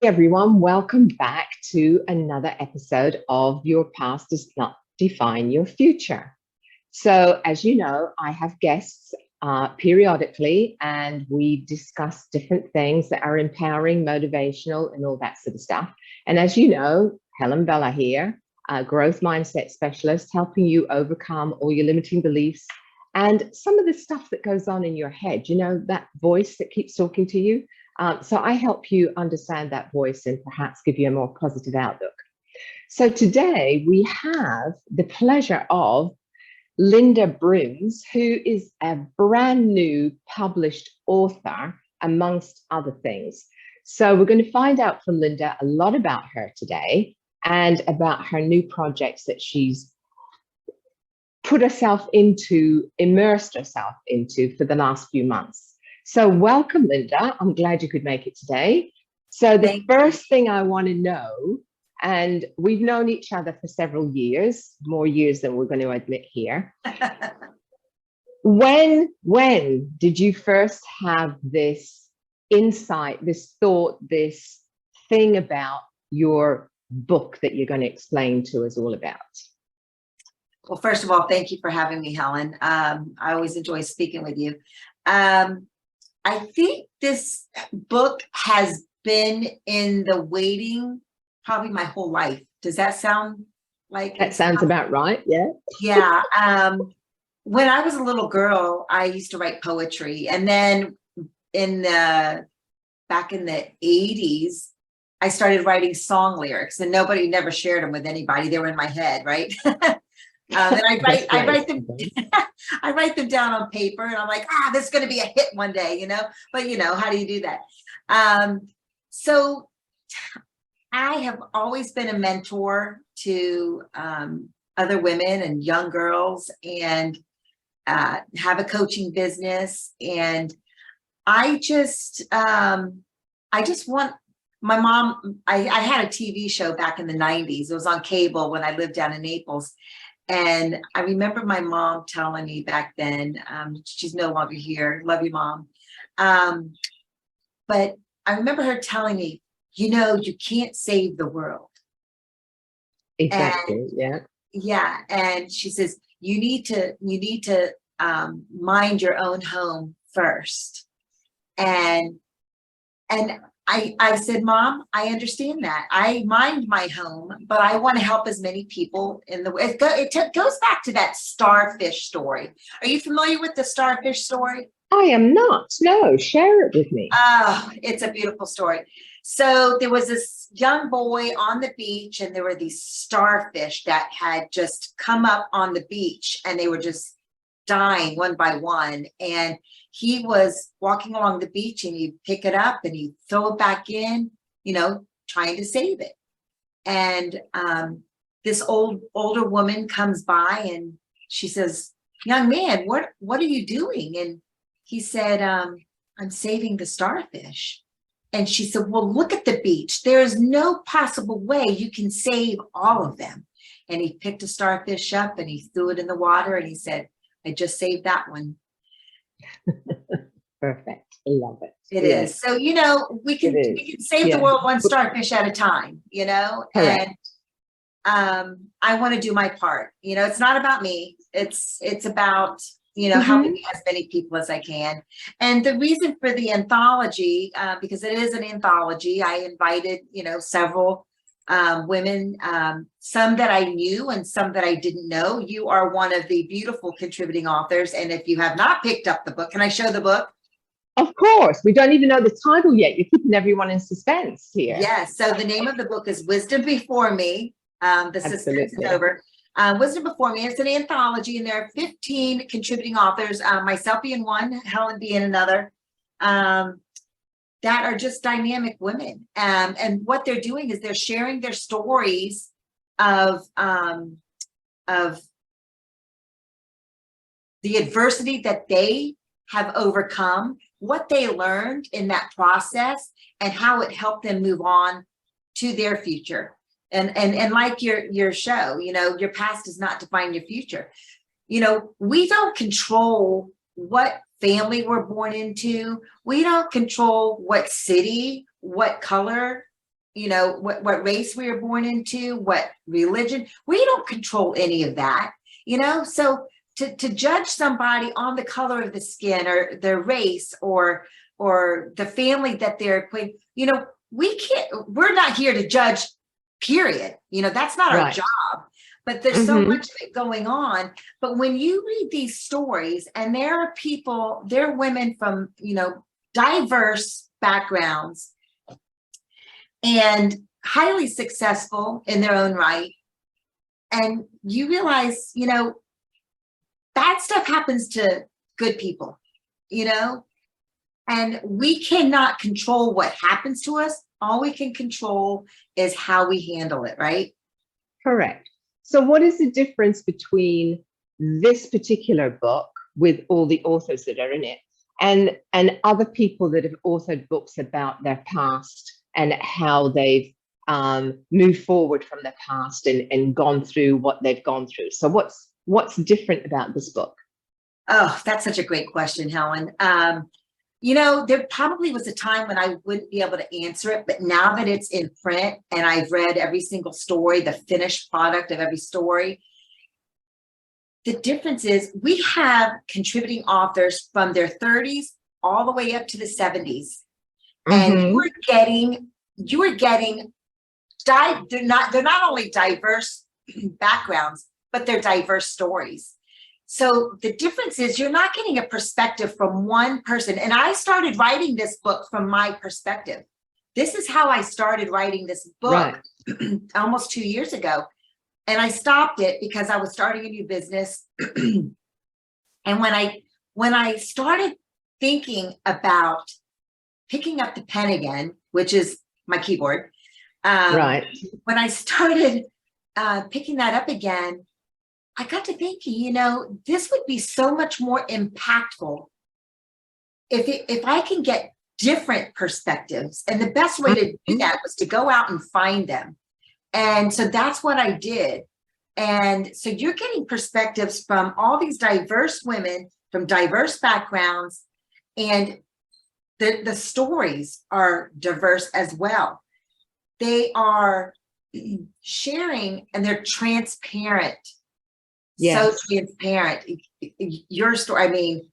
Everyone, welcome back to another episode of Your Past Does Not Define Your Future. So, as you know, I have guests periodically, and we discuss different things that are empowering, motivational, and all that sort of stuff. And as you know, Helen Bella here, a growth mindset specialist, helping you overcome all your limiting beliefs and some of the stuff that goes on in your head, that voice that keeps talking to you. So I help you understand that voice and perhaps give you a more positive outlook. So today we have the pleasure of Linda Bruns, who is a brand new published author, amongst other things. So we're going to find out from Linda a lot about her today and about her new projects that she's immersed herself into for the last few months. So welcome, Linda. I'm glad you could make it today. So the first thing I want to know, and we've known each other for several years, more years than we're going to admit here. When did you first have this insight, this thought, this thing about your book that you're going to explain to us all about? Well, first of all, thank you for having me, Helen. I always enjoy speaking with you. I think this book has been in the waiting probably my whole life. Does that sound like? That sounds about right, yeah. Yeah. When I was a little girl, I used to write poetry. And then back in the 80s, I started writing song lyrics, and nobody never shared them with anybody. They were in my head, right? And I write them, I write them down on paper, and I'm like, this is going to be a hit one day, but how do you do that? So I have always been a mentor to other women and young girls, and have a coaching business. And I just want my mom, I had a TV show back in the 90s. It was on cable when I lived down in Naples. And I remember my mom telling me back then, she's no longer here. Love you, Mom. But I remember her telling me, you can't save the world. Exactly. Yeah. Yeah. And she says, you need to mind your own home first. And I said, Mom, I understand that. I mind my home, but I want to help as many people in the way. It goes back to that starfish story. Are you familiar with the starfish story? I am not. No, share it with me. Oh, it's a beautiful story. So there was this young boy on the beach, and there were these starfish that had just come up on the beach, and they were just dying one by one. And he was walking along the beach, and he'd pick it up and he'd throw it back in, trying to save it. And this older woman comes by, and she says, young man, what are you doing? And he said, I'm saving the starfish. And she said, well, look at the beach. There is no possible way you can save all of them. And he picked a starfish up and he threw it in the water, and he said, I just saved that one. Perfect. I love it. It is. So, we can save the world one starfish at a time, Correct. And I want to do my part. It's not about me. It's about, helping as many people as I can. And the reason for the anthology, because it is an anthology, I invited, several women, some that I knew and some that I didn't know. You are one of the beautiful contributing authors. And if you have not picked up the book, can I show the book? Of course. We don't even know the title yet. You're keeping everyone in suspense here. Yes. So the name of the book is Wisdom Before Me. The suspense is over. Wisdom Before Me. It's an anthology, and there are 15 contributing authors, myself being one, Helen being another, that are just dynamic women. And what they're doing is they're sharing their stories of the adversity that they have overcome, what they learned in that process, and how it helped them move on to their future. And like your show, your past does not define your future. We don't control what family we're born into. We don't control what city, what color what race we were born into, what religion. We don't control any of that, so to judge somebody on the color of the skin or their race or the family that they're playing, we're not here to judge, period. That's not our job. But there's so much of it going on. But when you read these stories, and there are women from, diverse backgrounds and highly successful in their own right. And you realize, bad stuff happens to good people, and we cannot control what happens to us. All we can control is how we handle it, right? Correct. So what is the difference between this particular book with all the authors that are in it and other people that have authored books about their past and how they've moved forward from their past and gone through what they've gone through? So what's different about this book? Oh, that's such a great question, Helen. There probably was a time when I wouldn't be able to answer it, but now that it's in print and I've read every single story, the finished product of every story, the difference is we have contributing authors from their 30s all the way up to the 70s. And you are getting, they're not only diverse backgrounds, but they're diverse stories. So the difference is you're not getting a perspective from one person. And I started writing this book from my perspective. This is how I started writing this book almost 2 years ago. And I stopped it because I was starting a new business. And when I started thinking about picking up the pen again, which is my keyboard, when I started picking that up again, I got to thinking, this would be so much more impactful if I can get different perspectives. And the best way to do that was to go out and find them. And so that's what I did. And so you're getting perspectives from all these diverse women from diverse backgrounds, and the stories are diverse as well. They are sharing and they're transparent. So transparent. Your story,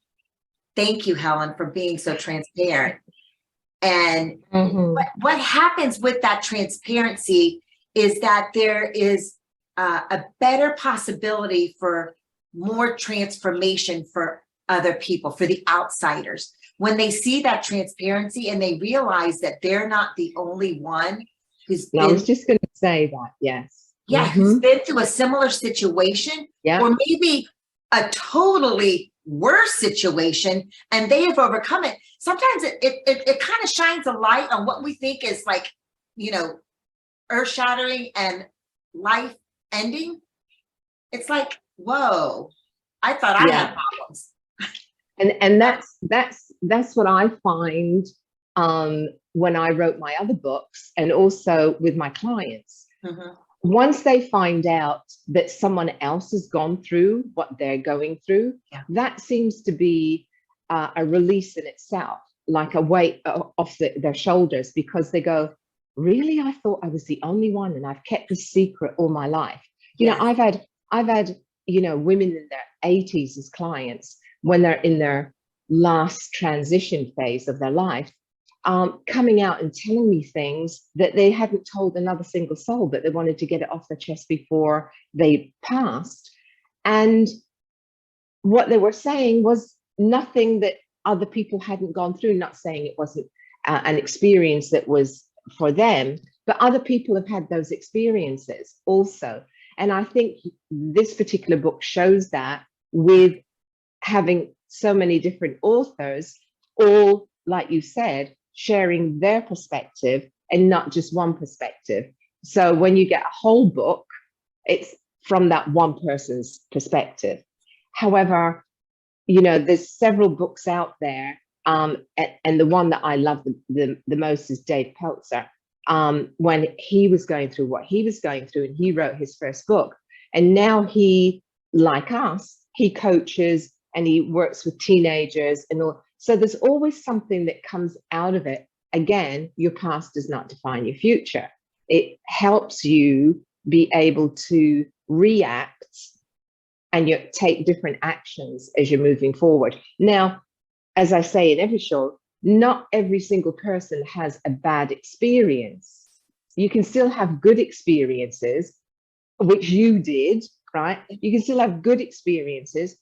thank you, Helen, for being so transparent. And what happens with that transparency is that there is a better possibility for more transformation for other people, for the outsiders. When they see that transparency and they realize that they're not the only one who's I was just going to say that, yes. Yeah, who's been through a similar situation, or maybe a totally worse situation, and they have overcome it. Sometimes it kind of shines a light on what we think is like, earth-shattering and life-ending. It's like, whoa, I thought I had problems. And that's what I find when I wrote my other books, and also with my clients. Once they find out that someone else has gone through what they're going through, that seems to be a release in itself, like a weight off their shoulders, because they go, really, I thought I was the only one, and I've kept this secret all my life. I've had women in their 80s as clients when they're in their last transition phase of their life, coming out and telling me things that they hadn't told another single soul, but they wanted to get it off their chest before they passed. And what they were saying was nothing that other people hadn't gone through. Not saying it wasn't an experience that was for them, but other people have had those experiences also. And I think this particular book shows that, with having so many different authors, all, like you said, sharing their perspective and not just one perspective. So when you get a whole book, it's from that one person's perspective. However, there's several books out there, and the one that I love the most is Dave Peltzer. When he was going through what he was going through, and he wrote his first book, and now he, like us, he coaches and he works with teenagers and all. So there's always something that comes out of it again, your past does not define your future. It helps you be able to react and you take different actions as you're moving forward. Now, as I say in every show, not every single person has a bad experience. You can still have good experiences, which you did, right? You can still have good experiences,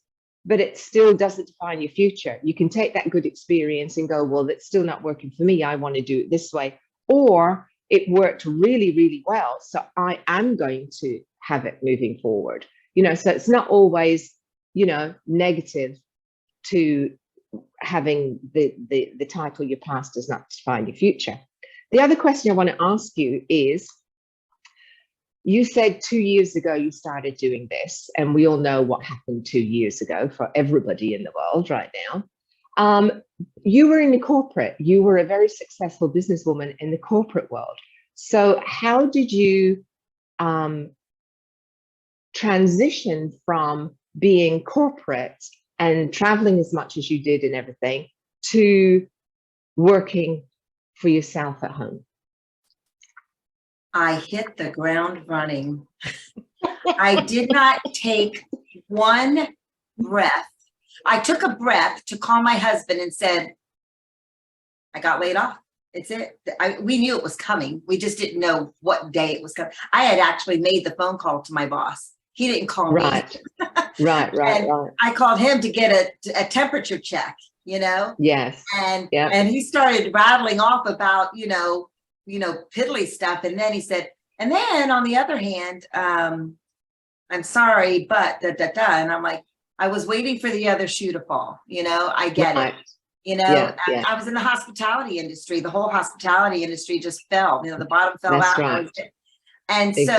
but it still doesn't define your future. You can take that good experience and go, well, that's still not working for me. I want to do it this way. Or it worked really, really well, so I am going to have it moving forward. So it's not always, negative to having the title, your past does not define your future. The other question I want to ask you is, you said 2 years ago you started doing this, and we all know what happened 2 years ago for everybody in the world right now. You were in the corporate, you were a very successful businesswoman in the corporate world. So how did you transition from being corporate and traveling as much as you did and everything to working for yourself at home? I hit the ground running. I did not take one breath. I took a breath to call my husband and said, I got laid off. It's it. We knew it was coming. We just didn't know what day it was coming. I had actually made the phone call to my boss. He didn't call me. Right. I called him to get a temperature check, Yes. And he started rattling off about, piddly stuff. And then he said, and then on the other hand, I'm sorry, but And I'm like, I was waiting for the other shoe to fall. I get it. I was in the hospitality industry. The whole hospitality industry just fell. The bottom fell out. Right. And so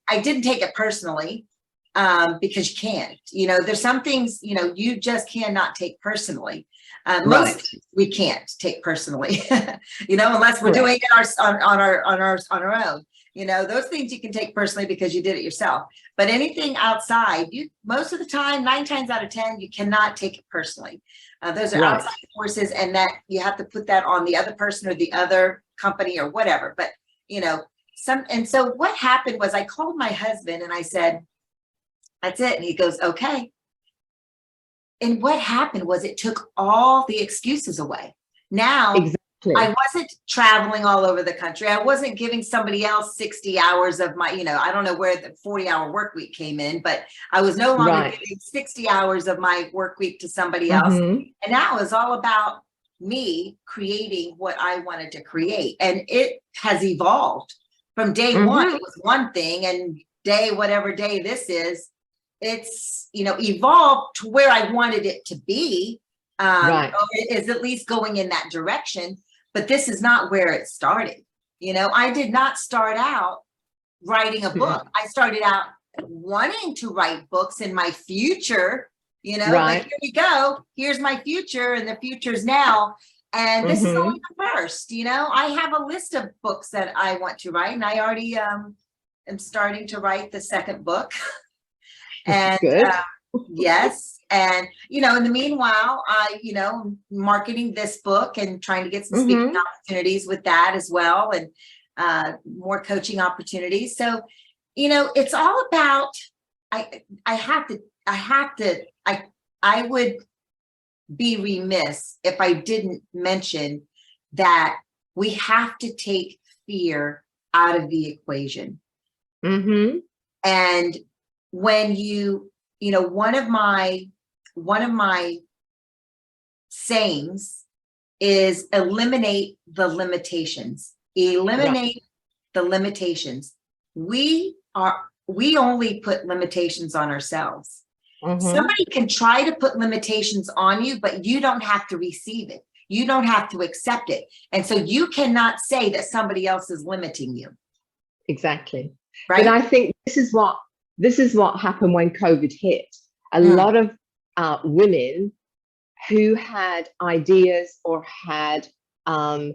I didn't take it personally, because you can't. There's some things, you just cannot take personally. Most we can't take personally, unless we're doing it on our own. Those things you can take personally because you did it yourself. But anything outside, most of the time, 9 times out of 10, you cannot take it personally. Those are outside forces, and that you have to put that on the other person or the other company or whatever. But so what happened was I called my husband and I said, that's it. And he goes, okay. And what happened was it took all the excuses away. Now, I wasn't traveling all over the country. I wasn't giving somebody else 60 hours of my, I don't know where the 40-hour work week came in, but I was no longer giving 60 hours of my work week to somebody else. And now it's all about me creating what I wanted to create. And it has evolved from day one. It was one thing, and whatever day this is, it's, evolved to where I wanted it to be. Or it is at least going in that direction. But this is not where it started. I did not start out writing a book. I started out wanting to write books in my future, like, here we go. Here's my future, and the future's now. And this is only the first. I have a list of books that I want to write, and I already am starting to write the second book. And yes. And, in the meanwhile, I'm marketing this book and trying to get some speaking opportunities with that as well, and more coaching opportunities. So, it's all about, I would be remiss if I didn't mention that we have to take fear out of the equation. And when one of my sayings is eliminate the limitations. Eliminate the limitations. We only put limitations on ourselves. Somebody can try to put limitations on you, but you don't have to receive it. You don't have to accept it. And so you cannot say that somebody else is limiting you. Exactly. Right. But I think this is what happened when COVID hit. A lot of women who had ideas or had on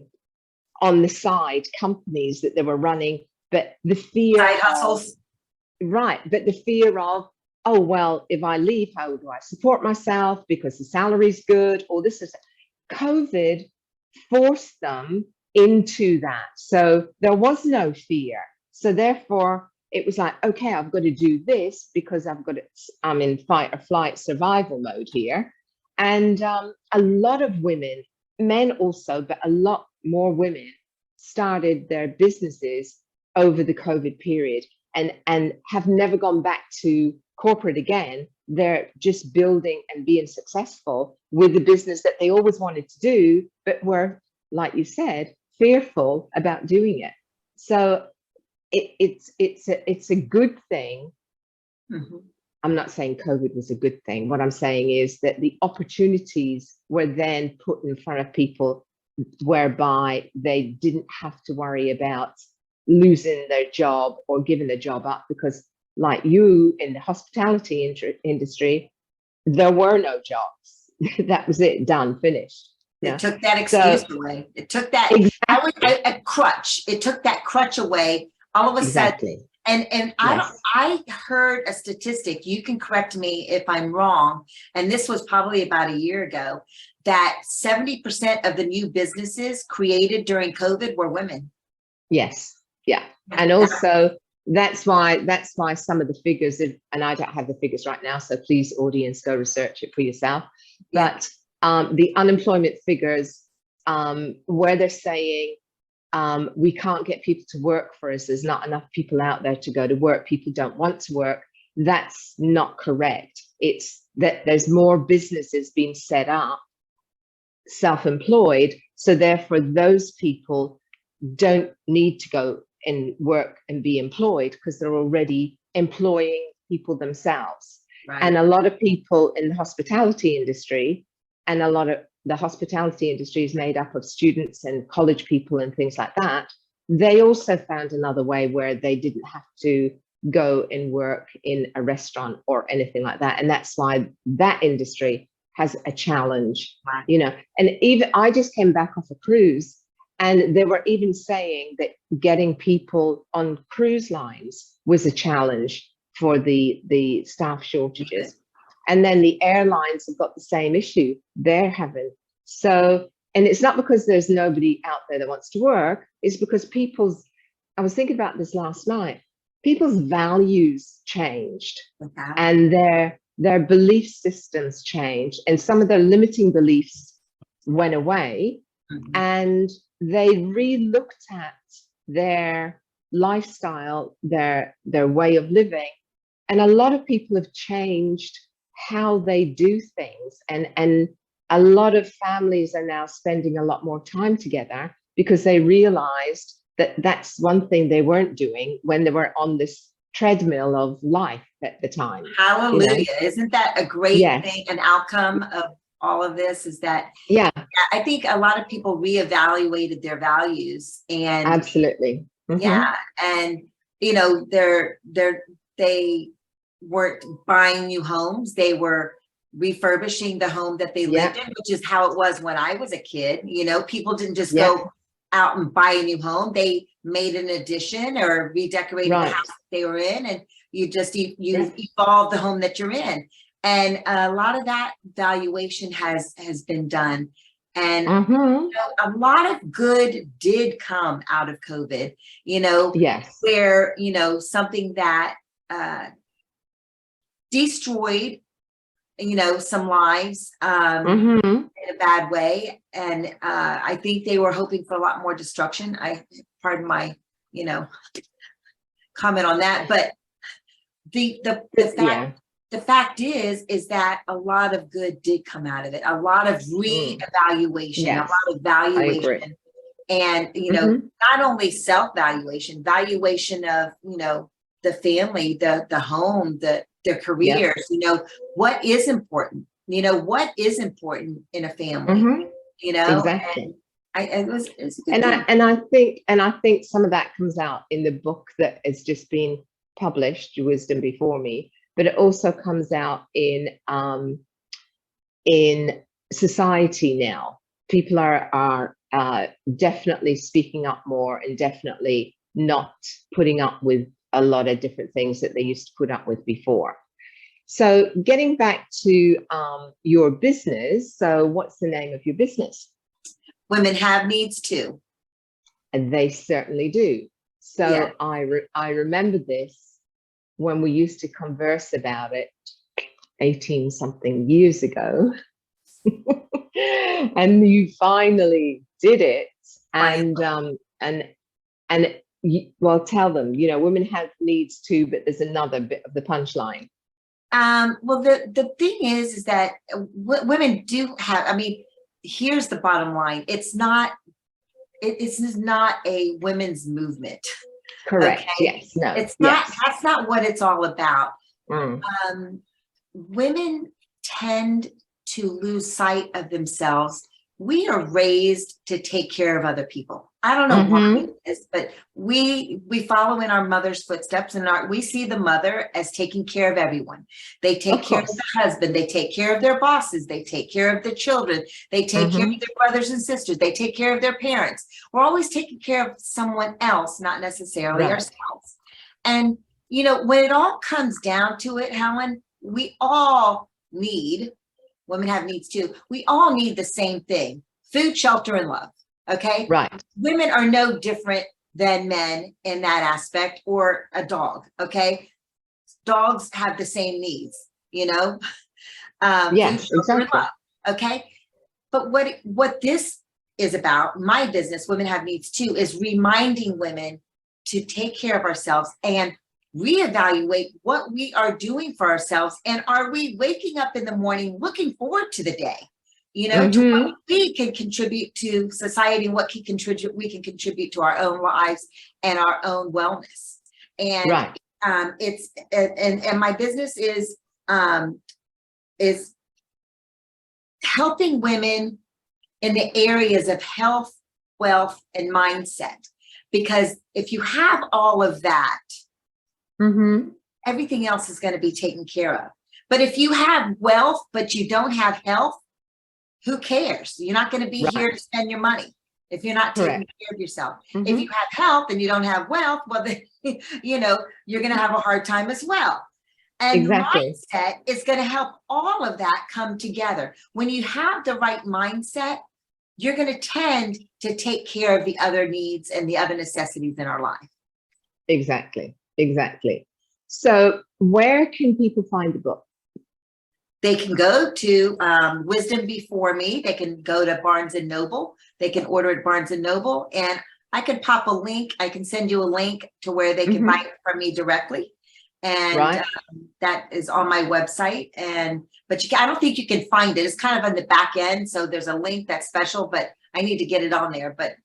the side companies that they were running, but the fear side hustles. But the fear of, oh, well, if I leave, how do I support myself because the salary's good, or this is COVID forced them into that. So there was no fear. So therefore, it was like, okay, I've got to do this because I'm in fight or flight survival mode here. And a lot of women, men also, but a lot more women started their businesses over the COVID period and have never gone back to corporate again. They're just building and being successful with the business that they always wanted to do, but were, like you said, fearful about doing it. So it's a good thing. Mm-hmm. I'm not saying COVID was a good thing. What I'm saying is that the opportunities were then put in front of people whereby they didn't have to worry about losing their job or giving their job up, because like you in the hospitality industry, there were no jobs. That was it, done, finished. It took that excuse away. It took that, exactly. a crutch. It took that crutch away all of a Exactly. sudden. And I heard a statistic, you can correct me if I'm wrong, and this was probably about a year ago, that 70% of the new businesses created during COVID were women. Yes. Yeah. And also that's why some of the figures, and I don't have the figures right now, so please, audience, go research it for yourself. But the unemployment figures, where they're saying we can't get people to work for us, there's not enough people out there to go to work, people don't want to work, that's not correct. It's that there's more businesses being set up, self-employed, so therefore those people don't need to go and work and be employed because they're already employing people themselves. Right. And a lot of people in the hospitality industry, and a lot of the hospitality industry is made up of students and college people and things like that, they also found another way where they didn't have to go and work in a restaurant or anything like that. And that's why that industry has a challenge. Right. You know, and even I just came back off a cruise, and they were even saying that getting people on cruise lines was a challenge for the staff shortages. Okay. And then the airlines have got the same issue they're having. So, and it's not because there's nobody out there that wants to work, it's because I was thinking about this last night, people's values changed. Okay. And their belief systems changed, and some of their limiting beliefs went away. Mm-hmm. And they re-looked at their lifestyle, their way of living, and a lot of people have changed how they do things, and a lot of families are now spending a lot more time together because they realized that that's one thing they weren't doing when they were on this treadmill of life at the time. Hallelujah. You know? Isn't that a great thing, an outcome of all of this, is that I think a lot of people reevaluated their values, and absolutely. Mm-hmm. And you know, they weren't buying new homes, they were refurbishing the home that they lived in, which is how it was when I was a kid. You know, people didn't just go out and buy a new home, they made an addition or redecorated the house that they were in, and you evolve the home that you're in. And a lot of that valuation has been done. And you know, a lot of good did come out of COVID, you know, where, you know, something that destroyed, you know, some lives in a bad way. And I think they were hoping for a lot more destruction. Pardon my, you know, comment on that. But the fact is that a lot of good did come out of it. A lot of reevaluation, a lot of valuation, and, you know, not only self-valuation, valuation of, you know, the family, the home, their careers, you know, what is important, you know, what is important in a family, you know, exactly. And it was a good thing. And I think some of that comes out in the book that has just been published, Wisdom Before Me, but it also comes out in society now. People are definitely speaking up more, and definitely not putting up with a lot of different things that they used to put up with before. So getting back to your business, so what's the name of your business? Women Have Needs Too. And they certainly do. So Yeah. I remember this when we used to converse about it 18 something years ago. And you finally did it. And well, tell them, women have needs too, but there's another bit of the punchline. Well, the thing is that women do have, I mean, here's the bottom line. It's not a women's movement. Correct. Okay? Yes. No. It's not, Yes. that's not what it's all about. Mm. Women tend to lose sight of themselves. We are raised to take care of other people. I don't know why it is, but we follow in our mother's footsteps, and we see the mother as taking care of everyone. They take care of the husband, they take care of their bosses, they take care of the children, they take care of their brothers and sisters, they take care of their parents. We're always taking care of someone else, not necessarily ourselves. And when it all comes down to it, Helen, we all need, women have needs too, we all need the same thing: food, shelter, and love. Okay. Right. Women are no different than men in that aspect, or a dog. Okay. Dogs have the same needs, Yes, food, shelter, exactly. and love. Okay. But what this is about, my business, Women Have Needs Too, is reminding women to take care of ourselves and reevaluate what we are doing for ourselves. And are we waking up in the morning looking forward to the day? To what we can contribute to society, and what we can contribute to our own lives and our own wellness. And it's and my business is helping women in the areas of health, wealth, and mindset. Because if you have all of that, everything else is going to be taken care of. But if you have wealth but you don't have health, who cares? You're not going to be here to spend your money if you're not taking care of yourself. If you have health and you don't have wealth, well, then, you're going to have a hard time as well. And mindset is going to help all of that come together. When you have the right mindset, you're going to tend to take care of the other needs and the other necessities in our life. Exactly. So where can people find the book? They can go to Wisdom Before Me. They can go to Barnes and Noble. They can order at Barnes and Noble, and I can pop a link. I can send you a link to where they can buy it from me directly, and that is on my website. But I don't think you can find it. It's kind of on the back end, so there's a link that's special, but I need to get it on there. But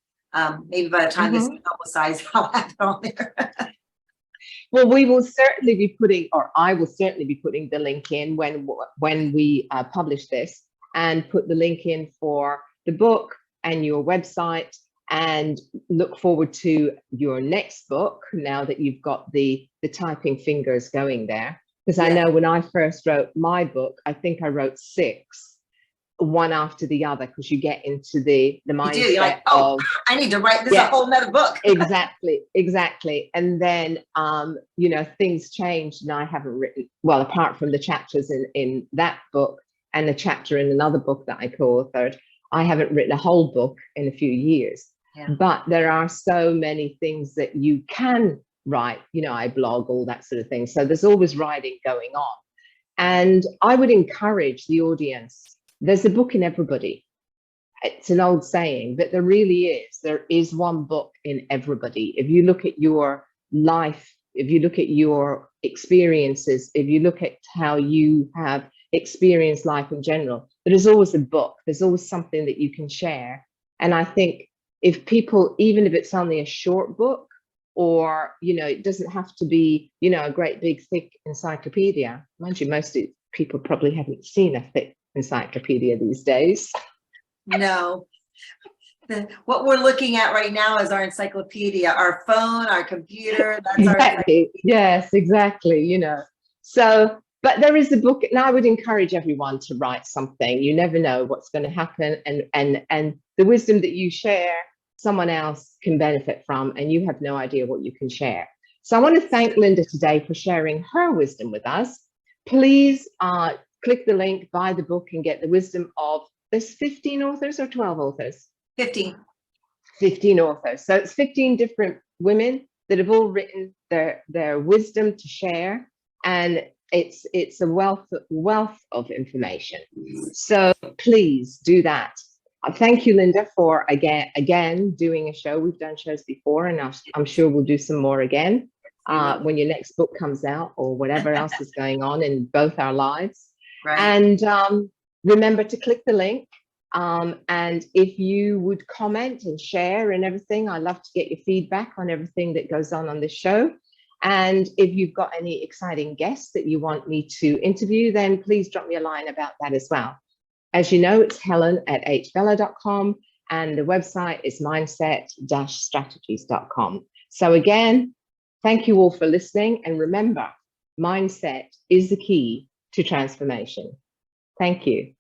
maybe by the time this is publicized, I'll have it on there. Well, we will certainly be putting, or I will certainly be putting the link in when we publish this, and put the link in for the book and your website, and look forward to your next book now that you've got the typing fingers going there. Because I know when I first wrote my book, I think I wrote 6, one after the other, because you get into the mindset. You're like, I need to write this a whole nother book. exactly. And then things changed, and I haven't written, well, apart from the chapters in that book and the chapter in another book that I co-authored, I haven't written a whole book in a few years. But there are so many things that you can write. I blog, all that sort of thing, so there's always writing going on. And I would encourage the audience, there's a book in everybody. It's an old saying, but there really is. There is one book in everybody. If you look at your life, if you look at your experiences, if you look at how you have experienced life in general, there is always a book. There's always something that you can share. And I think if people, even if it's only a short book, or, it doesn't have to be, a great big thick encyclopedia. Mind you, most people probably haven't seen a thick encyclopedia these days. No. What we're looking at right now is our encyclopedia, our phone, our computer. That's our Yes, exactly. So, but there is a book, and I would encourage everyone to write something. You never know what's going to happen, and the wisdom that you share, someone else can benefit from, and you have no idea what you can share. So I want to thank Linda today for sharing her wisdom with us. Please click the link, buy the book, and get the wisdom of, there's 15 authors or 12 authors? 15. 15 authors. So it's 15 different women that have all written their wisdom to share, and it's a wealth of information. So please do that. Thank you, Linda, for again doing a show. We've done shows before, and I'm sure we'll do some more again when your next book comes out, or whatever else is going on in both our lives. Right. And remember to click the link. And if you would comment and share and everything, I love to get your feedback on everything that goes on this show. And if you've got any exciting guests that you want me to interview, then please drop me a line about that as well. As you know, it's helen@hbella.com, and the website is mindset-strategies.com. So again, thank you all for listening. And remember, mindset is the key to transformation. Thank you.